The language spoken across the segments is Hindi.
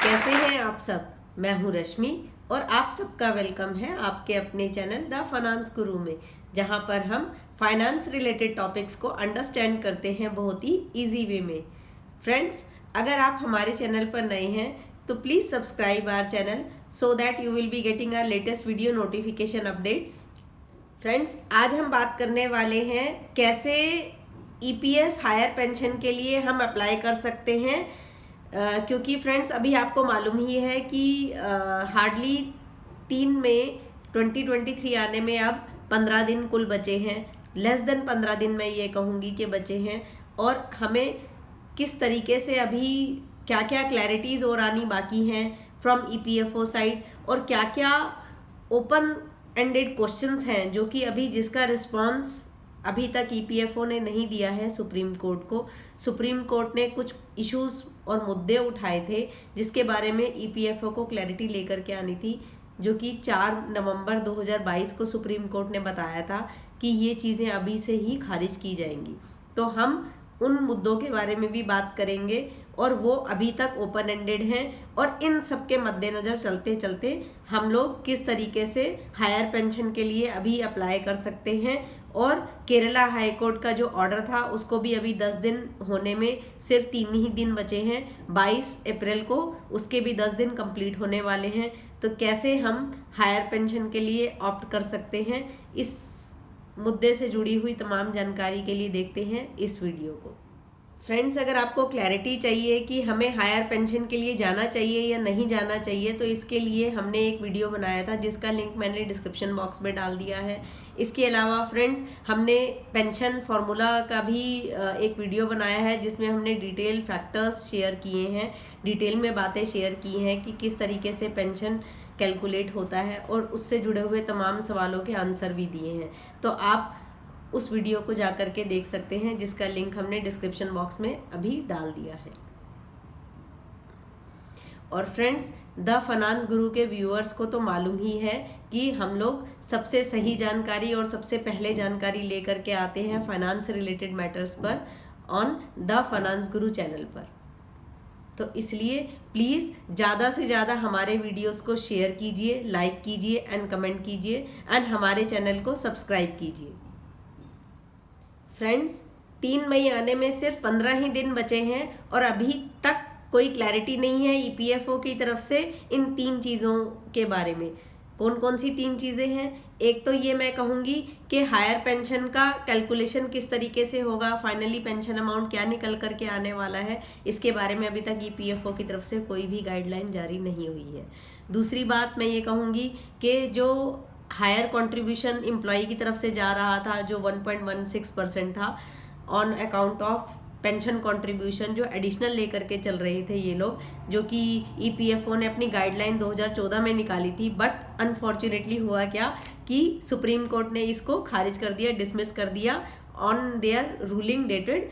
कैसे हैं आप सब। मैं हूं रश्मि और आप सबका वेलकम है आपके अपने चैनल द फाइनेंस गुरु में, जहां पर हम फाइनेंस रिलेटेड टॉपिक्स को अंडरस्टैंड करते हैं बहुत ही इजी वे में। फ्रेंड्स, अगर आप हमारे चैनल पर नए हैं तो please subscribe our channel so that you will be getting our latest video notification updates. Friends, आज हम बात करने वाले हैं कैसे ईपीएस हायर पेंशन के लिए हम अप्लाई कर सकते हैं। क्योंकि फ्रेंड्स, अभी आपको मालूम ही है कि हार्डली 3 मई 2023 आने में अब 15 दिन कुल बचे हैं। लेस देन 15 दिन मैं ये कहूँगी कि बचे हैं, और हमें किस तरीके से अभी क्या क्या क्लैरिटीज़ और आनी बाकी हैं फ्रॉम ईपीएफओ साइड, और क्या क्या ओपन एंडेड क्वेश्चंस हैं जो कि अभी जिसका रिस्पांस अभी तक ईपीएफओ ने नहीं दिया है सुप्रीम कोर्ट को। सुप्रीम कोर्ट ने कुछ इश्यूज और मुद्दे उठाए थे जिसके बारे में ईपीएफओ को क्लैरिटी लेकर के आनी थी, जो कि 4 नवंबर 2022 को सुप्रीम कोर्ट ने बताया था कि ये चीज़ें अभी से ही खारिज की जाएंगी। तो हम उन मुद्दों के बारे में भी बात करेंगे, और वो अभी तक ओपन एंडेड हैं, और इन सब के मद्देनज़र चलते चलते हम लोग किस तरीके से हायर पेंशन के लिए अभी अप्लाई कर सकते हैं। और केरला हाई कोर्ट का जो ऑर्डर था उसको भी अभी 10 दिन होने में सिर्फ 3 ही दिन बचे हैं। 22 अप्रैल को उसके भी 10 दिन कंप्लीट होने वाले हैं। तो कैसे हम हायर पेंशन के लिए ऑप्ट कर सकते हैं, इस मुद्दे से जुड़ी हुई तमाम जानकारी के लिए देखते हैं इस वीडियो को। फ्रेंड्स, अगर आपको क्लैरिटी चाहिए कि हमें हायर पेंशन के लिए जाना चाहिए या नहीं जाना चाहिए, तो इसके लिए हमने एक वीडियो बनाया था जिसका लिंक मैंने डिस्क्रिप्शन बॉक्स में डाल दिया है। इसके अलावा फ्रेंड्स, हमने पेंशन फार्मूला का भी एक वीडियो बनाया है जिसमें हमने डिटेल फैक्टर्स शेयर किए हैं, डिटेल में बातें शेयर की हैं कि किस तरीके से पेंशन कैलकुलेट होता है, और उससे जुड़े हुए तमाम सवालों के आंसर भी दिए हैं। तो आप उस वीडियो को जा कर के देख सकते हैं, जिसका लिंक हमने डिस्क्रिप्शन बॉक्स में अभी डाल दिया है। और फ्रेंड्स, द फाइनेंस गुरु के व्यूअर्स को तो मालूम ही है कि हम लोग सबसे सही जानकारी और सबसे पहले जानकारी लेकर के आते हैं फाइनेंस रिलेटेड मैटर्स पर on the finance Guru channel पर। तो इसलिए प्लीज़ ज़्यादा से ज़्यादा हमारे वीडियोस को शेयर कीजिए, लाइक कीजिए एंड कमेंट कीजिए, एंड हमारे चैनल को सब्सक्राइब कीजिए। फ्रेंड्स, 3 मई आने में सिर्फ 15 ही दिन बचे हैं, और अभी तक कोई क्लैरिटी नहीं है ईपीएफओ की तरफ से इन 3 चीज़ों के बारे में। कौन कौन सी 3 चीज़ें हैं? एक तो ये मैं कहूँगी कि हायर पेंशन का कैलकुलेशन किस तरीके से होगा, फाइनली पेंशन अमाउंट क्या निकल करके आने वाला है, इसके बारे में अभी तक ईपीएफओ की तरफ से कोई भी गाइडलाइन जारी नहीं हुई है। दूसरी बात मैं ये कहूँगी कि जो हायर कंट्रीब्यूशन एम्प्लॉई की तरफ से जा रहा था, जो 1.16% था on account of pension contribution, जो एडिशनल लेकर के चल रहे थे ये लोग, जो कि ईपीएफओ ने अपनी गाइडलाइन 2014 में निकाली थी। बट अनफॉर्चुनेटली हुआ क्या कि सुप्रीम कोर्ट ने इसको खारिज कर दिया, डिसमिस कर दिया ऑन देयर रूलिंग डेटेड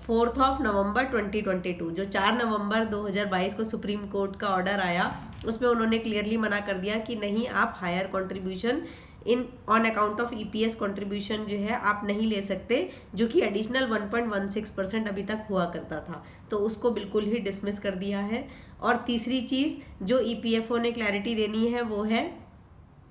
4 नवंबर 2022। जो 4 नवंबर 2022 को सुप्रीम कोर्ट का ऑर्डर आया, उसमें उन्होंने क्लियरली मना कर दिया कि नहीं, आप higher contribution in on account of EPS contribution जो है आप नहीं ले सकते, जो कि एडिशनल 1.16% अभी तक हुआ करता था। तो उसको बिल्कुल ही डिसमिस कर दिया है। और तीसरी चीज़ जो ईपीएफओ ने क्लैरिटी देनी है वो है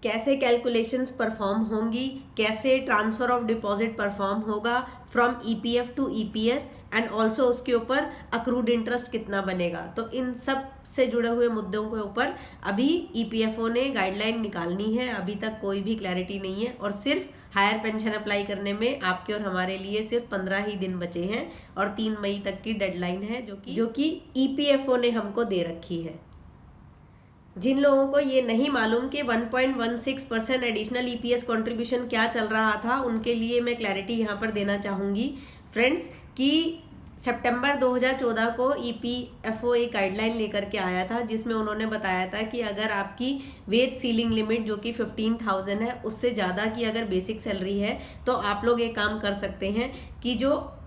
कैसे कैलकुलेशंस परफॉर्म होंगी, कैसे ट्रांसफ़र ऑफ डिपॉजिट परफॉर्म होगा from EPF to EPS, and also उसके ऊपर अक्रूड इंटरेस्ट कितना बनेगा। तो इन सब से जुड़े हुए मुद्दों के ऊपर अभी ईपीएफओ ने गाइडलाइन निकालनी है। अभी तक कोई भी क्लैरिटी नहीं है, और सिर्फ हायर पेंशन अप्लाई करने में आपके और हमारे लिए सिर्फ 15 ही दिन बचे हैं, और 3 मई तक की डेडलाइन है जो कि ईपीएफओ ने हमको दे रखी है। जिन लोगों को ये नहीं मालूम कि 1.16% एडिशनल ईपीएस कंट्रीब्यूशन क्या चल रहा था, उनके लिए मैं क्लैरिटी यहाँ पर देना चाहूँगी फ्रेंड्स कि सितंबर 2014 को ईपीएफओ एक गाइडलाइन लेकर के आया था, जिसमें उन्होंने बताया था कि अगर आपकी वेज सीलिंग लिमिट जो कि 15,000 है, उससे ज़्यादा की अगर बेसिक सैलरी है, तो आप लोग एक काम कर सकते हैं कि जो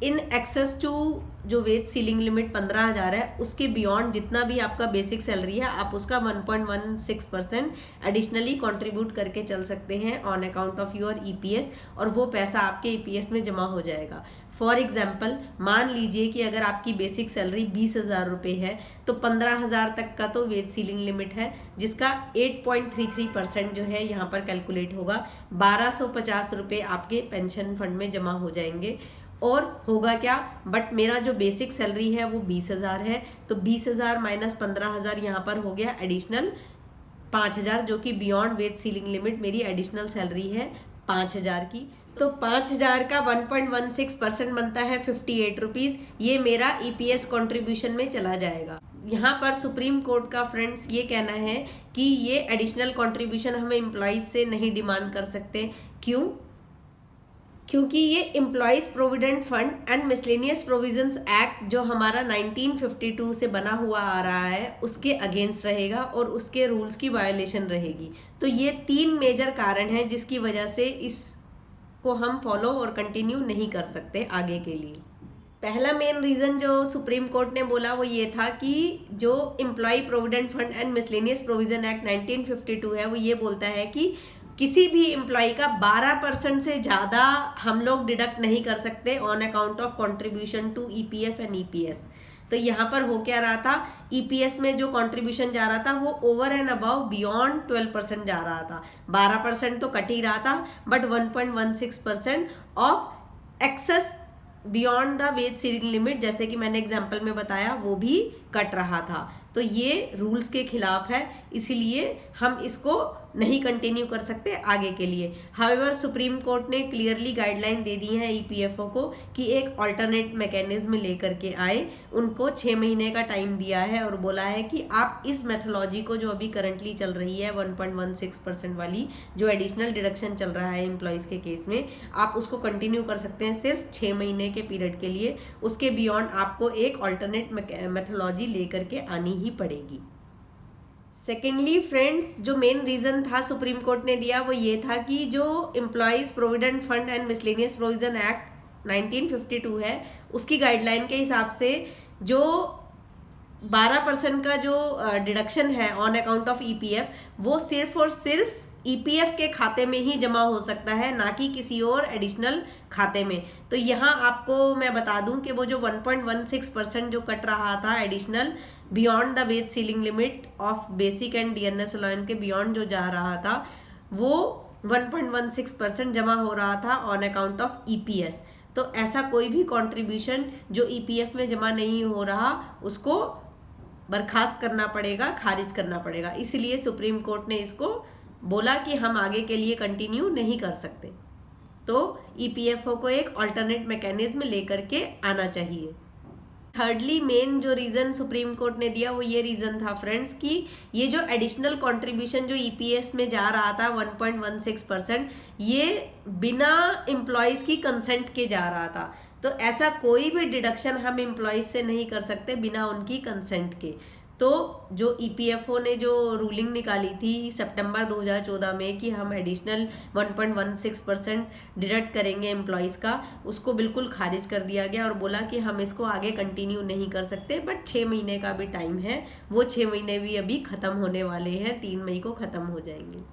इन एक्सेस टू जो वेज सीलिंग लिमिट 15,000 है, उसके बियॉन्ड जितना भी आपका बेसिक सैलरी है, आप उसका 1.16% एडिशनली कंट्रीब्यूट करके चल सकते हैं on account of your EPS, और वो पैसा आपके ईपीएस में जमा हो जाएगा। फॉर एग्जाम्पल मान लीजिए कि अगर आपकी बेसिक सैलरी 20,000 रुपये है तो 15,000 तक का तो वेज सीलिंग लिमिट है, जिसका 8.33% जो है यहाँ पर कैलकुलेट होगा। 1,250 रुपये आपके पेंशन फंड में जमा हो जाएंगे। और होगा क्या, बट मेरा जो बेसिक सैलरी है वो 20,000 है, तो 20,000 माइनस 15,000 यहाँ पर हो गया एडिशनल 5,000, जो कि बियॉन्ड वेज सीलिंग लिमिट मेरी एडिशनल सैलरी है 5,000 की। तो 5,000 का 1.16% बनता है 58 रुपीज़। ये मेरा EPS कंट्रीब्यूशन में चला जाएगा। यहाँ पर सुप्रीम कोर्ट का फ्रेंड्स ये कहना है कि ये एडिशनल कंट्रीब्यूशन हम एम्प्लॉइज से नहीं डिमांड कर सकते। क्यों? क्योंकि ये employees provident fund and miscellaneous provisions act जो हमारा 1952 से बना हुआ आ रहा है उसके अगेंस्ट रहेगा और उसके रूल्स की वायोलेशन रहेगी। तो ये 3 मेजर कारण हैं जिसकी वजह से इसको हम फॉलो और कंटिन्यू नहीं कर सकते आगे के लिए। पहला मेन रीज़न जो सुप्रीम कोर्ट ने बोला वो ये था कि जो employ provident fund and miscellaneous provision act 1952 है वो ये बोलता है कि किसी भी एम्प्लॉय का 12% से ज़्यादा हम लोग डिडक्ट नहीं कर सकते on account of contribution to EPF and EPS। तो यहाँ पर हो क्या रहा था, EPS में जो कंट्रीब्यूशन जा रहा था वो ओवर एंड अबव बियॉन्ड 12% जा रहा था। 12% तो कट ही रहा था, but 1.16% of excess beyond the wage ceiling limit, जैसे कि मैंने एग्जाम्पल में बताया, वो भी कट रहा था। तो ये रूल्स के खिलाफ है, इसीलिए हम इसको नहीं कंटिन्यू कर सकते आगे के लिए। हाउएवर सुप्रीम कोर्ट ने क्लियरली गाइडलाइन दे दी है EPFO को कि एक अल्टरनेट मैकेनिज्म लेकर के आए। उनको 6 महीने का टाइम दिया है और बोला है कि आप इस मेथोलॉजी को जो अभी करंटली चल रही है 1.16% वाली जो एडिशनल डिडक्शन चल रहा है एम्प्लॉयज़ के केस में, आप उसको कंटिन्यू कर सकते हैं सिर्फ 6 महीने के पीरियड के लिए। उसके बियॉन्ड आपको एक अल्टरनेट मेथोलॉजी लेकर के आनी ही पड़ेगी। सेकेंडली फ्रेंड्स, जो मेन रीज़न था सुप्रीम कोर्ट ने दिया वो ये था कि जो employees provident fund and miscellaneous provision act 1952 है उसकी गाइडलाइन के हिसाब से जो 12% का जो डिडक्शन है ऑन अकाउंट ऑफ EPF वो सिर्फ और सिर्फ EPF के खाते में ही जमा हो सकता है, ना कि किसी और एडिशनल खाते में। तो यहाँ आपको मैं बता दूं कि वो जो 1.16% जो कट रहा था additional beyond the wage ceiling limit of basic and DNS allowance के बियॉन्ड जो जा रहा था वो 1.16% जमा हो रहा था ऑन अकाउंट ऑफ EPS। तो ऐसा कोई भी कंट्रीब्यूशन जो EPF में जमा नहीं हो रहा उसको बर्खास्त करना पड़ेगा, खारिज करना पड़ेगा। इसलिए सुप्रीम कोर्ट ने इसको बोला कि हम आगे के लिए कंटिन्यू नहीं कर सकते। तो EPFO को एक अल्टरनेट मैकेनिज्म लेकर के आना चाहिए। थर्डली मेन जो रीज़न सुप्रीम कोर्ट ने दिया वो ये रीज़न था फ्रेंड्स कि ये जो एडिशनल कंट्रीब्यूशन जो EPS में जा रहा था 1.16%, ये बिना एम्प्लॉयज़ की कंसेंट के जा रहा था। तो ऐसा कोई भी डिडक्शन हम एम्प्लॉयज़ से नहीं कर सकते बिना उनकी कंसेंट के। तो जो EPFO ने जो रूलिंग निकाली थी सितंबर 2014 में कि हम एडिशनल 1.16% डिडक्ट करेंगे एम्प्लॉयज़ का, उसको बिल्कुल खारिज कर दिया गया और बोला कि हम इसको आगे कंटिन्यू नहीं कर सकते। बट 6 महीने का भी टाइम है, वो 6 महीने भी अभी ख़त्म होने वाले हैं, 3 मई को ख़त्म हो जाएंगे।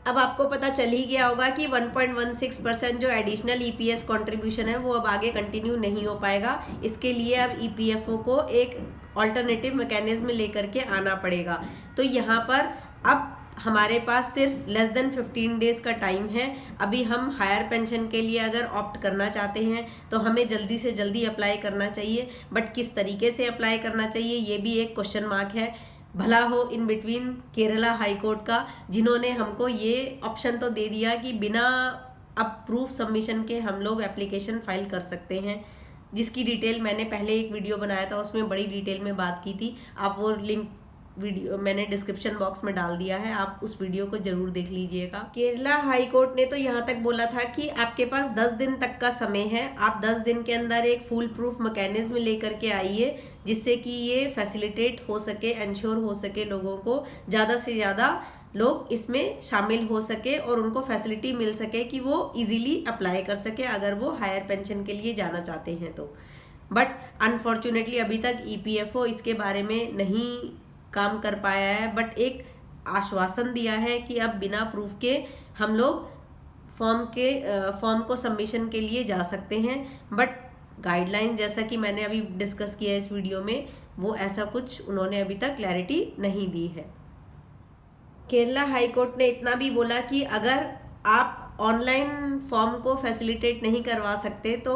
अब आपको पता चल ही गया होगा कि 1.16% जो एडिशनल EPS कंट्रीब्यूशन है वो अब आगे कंटिन्यू नहीं हो पाएगा। इसके लिए अब EPFO को एक अल्टरनेटिव मैकेनिज्म लेकर के आना पड़ेगा। तो यहाँ पर अब हमारे पास सिर्फ लेस देन 15 डेज़ का टाइम है। अभी हम हायर पेंशन के लिए अगर ऑप्ट करना चाहते हैं तो हमें जल्दी से जल्दी अप्लाई करना चाहिए, बट किस तरीके से अप्लाई करना चाहिए ये भी एक क्वेश्चन मार्क है। भला हो in between Kerala high court का, जिन्होंने हमको ये ऑप्शन तो दे दिया कि बिना अब प्रूफ सबमिशन के हम लोग एप्लीकेशन फाइल कर सकते हैं, जिसकी डिटेल मैंने पहले एक वीडियो बनाया था उसमें बड़ी डिटेल में बात की थी। आप वो लिंक वीडियो मैंने डिस्क्रिप्शन बॉक्स में डाल दिया है, आप उस वीडियो को जरूर देख लीजिएगा। केरला हाई कोर्ट ने तो यहाँ तक बोला था कि आपके पास 10 दिन तक का समय है, आप 10 दिन के अंदर एक फुल प्रूफ मैकेनिज्म लेकर के आइए जिससे कि ये फैसिलिटेट हो सके, इंश्योर हो सके, लोगों को ज़्यादा से ज़्यादा लोग इसमें शामिल हो सके और उनको फैसिलिटी मिल सके कि वो इजीली अप्लाई कर सके अगर वो हायर पेंशन के लिए जाना चाहते हैं तो। बट अनफॉर्चुनेटली अभी तक EPFO इसके बारे में नहीं काम कर पाया है, बट एक आश्वासन दिया है कि अब बिना प्रूफ के हम लोग फॉर्म को सबमिशन के लिए जा सकते हैं। बट गाइडलाइन जैसा कि मैंने अभी डिस्कस किया है इस वीडियो में, वो ऐसा कुछ उन्होंने अभी तक क्लैरिटी नहीं दी है। केरला हाई कोर्ट ने इतना भी बोला कि अगर आप ऑनलाइन फॉर्म को फैसिलिटेट नहीं करवा सकते तो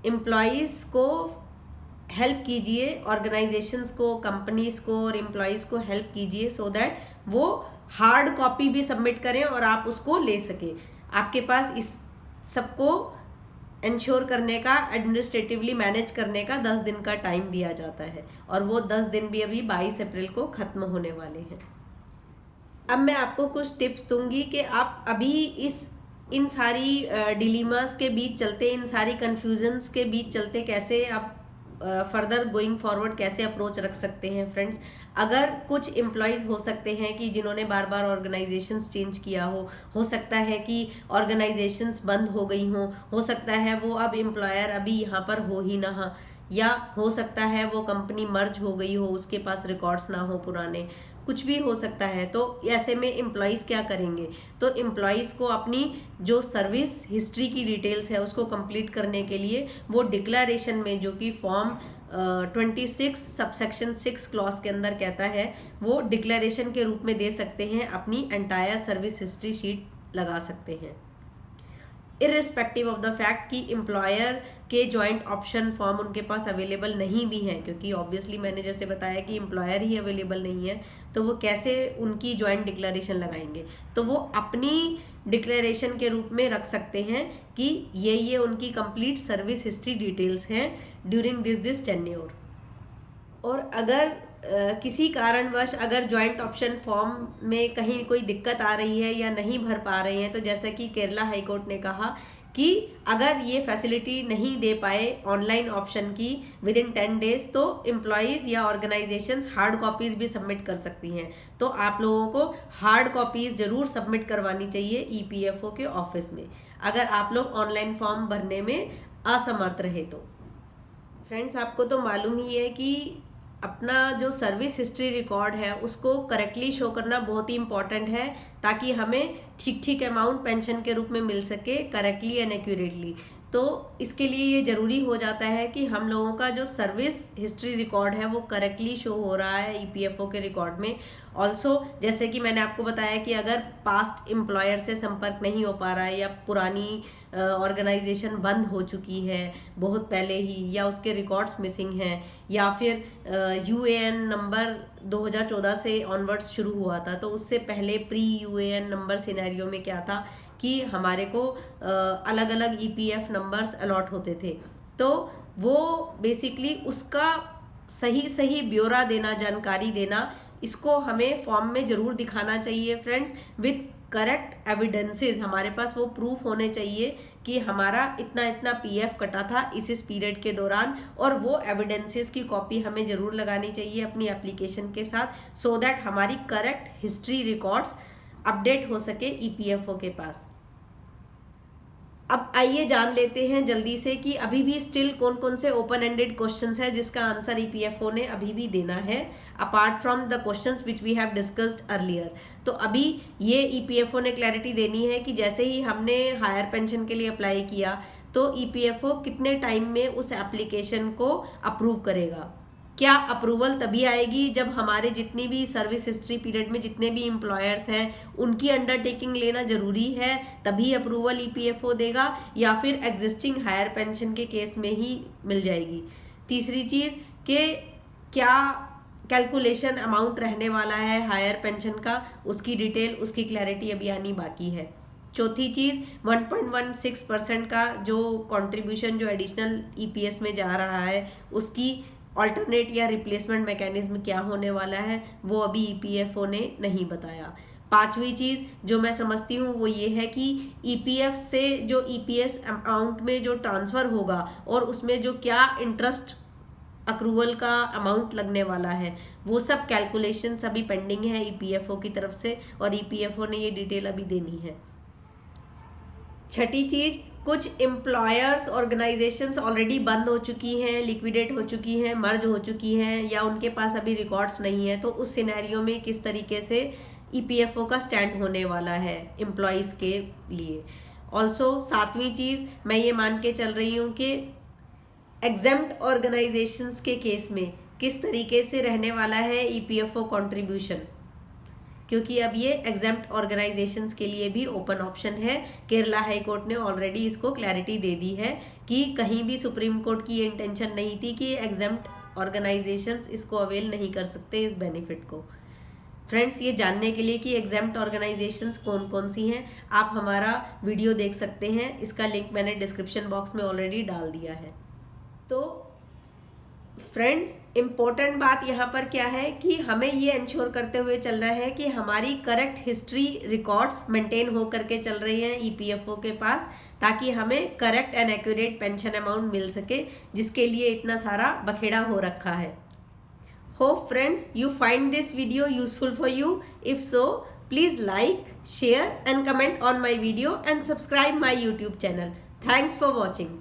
एम्प्लॉयज़ को हेल्प कीजिए, ऑर्गेनाइजेशंस को, कंपनीज़ को और एम्प्लॉयज़ को हेल्प कीजिए सो दैट वो हार्ड कॉपी भी सबमिट करें और आप उसको ले सकें। आपके पास इस सबको इंश्योर करने का, एडमिनिस्ट्रेटिवली मैनेज करने का 10 दिन का टाइम दिया जाता है और वो 10 दिन भी अभी 22 अप्रैल को ख़त्म होने वाले हैं। अब मैं आपको कुछ टिप्स दूंगी कि आप अभी इन सारी डिलीमास के बीच चलते, इन सारी कन्फ्यूजन्स के बीच चलते कैसे आप फर्दर गोइंग फॉरवर्ड कैसे अप्रोच रख सकते हैं। फ्रेंड्स, अगर कुछ एम्प्लॉयज़ हो सकते हैं कि जिन्होंने बार बार ऑर्गेनाइजेशंस चेंज किया हो सकता है कि ऑर्गेनाइजेशंस बंद हो गई हो सकता है वो अब एम्प्लॉयर अभी यहाँ पर हो ही ना, या हो सकता है वो कंपनी मर्ज हो गई हो, उसके पास रिकॉर्ड्स ना हो पुराने, कुछ भी हो सकता है। तो ऐसे में एम्प्लॉयज़ क्या करेंगे? तो एम्प्लॉयज़ को अपनी जो सर्विस हिस्ट्री की डिटेल्स है उसको कंप्लीट करने के लिए वो डिक्लेरेशन में, जो कि फॉर्म 26 सबसेक्शन 6 क्लॉज के अंदर कहता है, वो डिक्लेरेशन के रूप में दे सकते हैं, अपनी एंटायर सर्विस हिस्ट्री शीट लगा सकते हैं, इर्रिस्पेक्टिव ऑफ द फैक्ट कि एम्प्लॉयर के जॉइंट ऑप्शन फॉर्म उनके पास अवेलेबल नहीं भी हैं, क्योंकि ऑब्वियसली मैंने जैसे बताया कि एम्प्लॉयर ही अवेलेबल नहीं है, तो वो कैसे उनकी जॉइंट डिक्लेरेशन लगाएंगे? तो वो अपनी डिक्लेरेशन के रूप में रख सकते हैं कि ये उनकी कंप्लीट सर्विस हिस्ट्री डिटेल्स हैं ड्यूरिंग दिस टेन्योर। और अगर किसी कारणवश अगर जॉइंट ऑप्शन फॉर्म में कहीं कोई दिक्कत आ रही है या नहीं भर पा रहे हैं, तो जैसा कि केरला हाई कोर्ट ने कहा कि अगर ये फैसिलिटी नहीं दे पाए ऑनलाइन ऑप्शन की विद इन 10 डेज, तो एम्प्लॉयज़ या ऑर्गेनाइजेशंस हार्ड कॉपीज़ भी सबमिट कर सकती हैं। तो आप लोगों को हार्ड कॉपीज़ ज़रूर सबमिट करवानी चाहिए EPFO के ऑफिस में, अगर आप लोग ऑनलाइन फॉर्म भरने में असमर्थ रहे तो। फ्रेंड्स, आपको तो मालूम ही है कि अपना जो सर्विस हिस्ट्री रिकॉर्ड है उसको करेक्टली शो करना बहुत ही इम्पॉर्टेंट है, ताकि हमें ठीक अमाउंट पेंशन के रूप में मिल सके करेक्टली एंड एक्यूरेटली। तो इसके लिए ये ज़रूरी हो जाता है कि हम लोगों का जो सर्विस हिस्ट्री रिकॉर्ड है वो करेक्टली शो हो रहा है EPFO के रिकॉर्ड में। ऑल्सो जैसे कि मैंने आपको बताया कि अगर पास्ट एम्प्लॉयर से संपर्क नहीं हो पा रहा है या पुरानी ऑर्गेनाइजेशन बंद हो चुकी है बहुत पहले ही, या उसके रिकॉर्ड्स मिसिंग हैं, या फिर UAN नंबर 2014 से ऑनवर्ड्स शुरू हुआ था, तो उससे पहले प्री UAN नंबर सिनेरियो में क्या था कि हमारे को अलग अलग EPF नंबर्स अलॉट होते थे, तो वो बेसिकली उसका सही ब्यौरा देना, जानकारी देना, इसको हमें फॉर्म में ज़रूर दिखाना चाहिए फ्रेंड्स, विथ करेक्ट एविडेंसेस। हमारे पास वो प्रूफ होने चाहिए कि हमारा इतना PF कटा था इस पीरियड के दौरान, और वो एविडेंसेस की कॉपी हमें ज़रूर लगानी चाहिए अपनी एप्लीकेशन के साथ, सो दैट हमारी करेक्ट हिस्ट्री रिकॉर्ड्स अपडेट हो सके EPFO के पास। अब आइए जान लेते हैं जल्दी से कि अभी भी स्टिल कौन से ओपन एंडेड क्वेश्चंस है जिसका आंसर EPFO ने अभी भी देना है, apart from the questions which we have discussed earlier. तो अभी ये EPFO ने क्लैरिटी देनी है कि जैसे ही हमने हायर पेंशन के लिए अप्लाई किया तो EPFO कितने टाइम में उस एप्लीकेशन को अप्रूव करेगा। क्या अप्रूवल तभी आएगी जब हमारे जितनी भी सर्विस हिस्ट्री पीरियड में जितने भी एम्प्लॉयर्स हैं उनकी अंडरटेकिंग लेना ज़रूरी है, तभी अप्रूवल EPFO देगा, या फिर एग्जिस्टिंग हायर पेंशन के केस में ही मिल जाएगी। तीसरी चीज़ कि क्या कैलकुलेशन अमाउंट रहने वाला है हायर पेंशन का, उसकी डिटेल, उसकी क्लैरिटी अभी आनी बाकी है। चौथी चीज़ 1.16% का जो कंट्रीब्यूशन जो एडिशनल EPS में जा रहा है उसकी ऑल्टरनेट या रिप्लेसमेंट मैकेनिज्म क्या होने वाला है, वो अभी EPFO ने नहीं बताया। पांचवी चीज़ जो मैं समझती हूँ वो ये है कि EPF से जो EPS अमाउंट में जो ट्रांसफ़र होगा और उसमें जो क्या इंटरेस्ट अक्रूवल का अमाउंट लगने वाला है, वो सब कैलकुलेशंस अभी पेंडिंग है EPFO की तरफ से, और EPFO ने ये डिटेल अभी देनी है। छठी चीज़, कुछ एम्प्लॉयर्स ऑर्गेनाइजेशंस ऑलरेडी बंद हो चुकी हैं, लिक्विडेट हो चुकी हैं, मर्ज हो चुकी हैं, या उनके पास अभी रिकॉर्ड्स नहीं है, तो उस सिनेरियो में किस तरीके से EPFO का स्टैंड होने वाला है एम्प्लॉयज़ के लिए। ऑल्सो सातवीं चीज़ मैं ये मान के चल रही हूँ कि एग्जेम्प्ट ऑर्गेनाइजेशंस के केस में किस तरीके से रहने वाला है ईपीएफओ कंट्रीब्यूशन, क्योंकि अब ये एग्जेम्प्ट ऑर्गेनाइजेशंस के लिए भी ओपन ऑप्शन है। केरला हाई कोर्ट ने ऑलरेडी इसको क्लैरिटी दे दी है कि कहीं भी सुप्रीम कोर्ट की ये इंटेंशन नहीं थी कि एग्जेम्प्ट ऑर्गेनाइजेशंस इसको अवेल नहीं कर सकते इस बेनिफिट को। फ्रेंड्स, ये जानने के लिए कि एग्जेम्प्ट ऑर्गेनाइजेशंस कौन कौन सी हैं, आप हमारा वीडियो देख सकते हैं। इसका लिंक मैंने डिस्क्रिप्शन बॉक्स में ऑलरेडी डाल दिया है। तो फ्रेंड्स, इम्पोर्टेंट बात यहाँ पर क्या है कि हमें ये इंश्योर करते हुए चलना है कि हमारी करेक्ट हिस्ट्री रिकॉर्ड्स मेंटेन हो करके चल रही हैं ईपीएफओ के पास, ताकि हमें correct and accurate pension amount मिल सके, जिसके लिए इतना सारा बखेड़ा हो रखा है। Hope friends you find this video useful for you. If so, please like, share and comment on my video and subscribe my YouTube channel. Thanks for watching.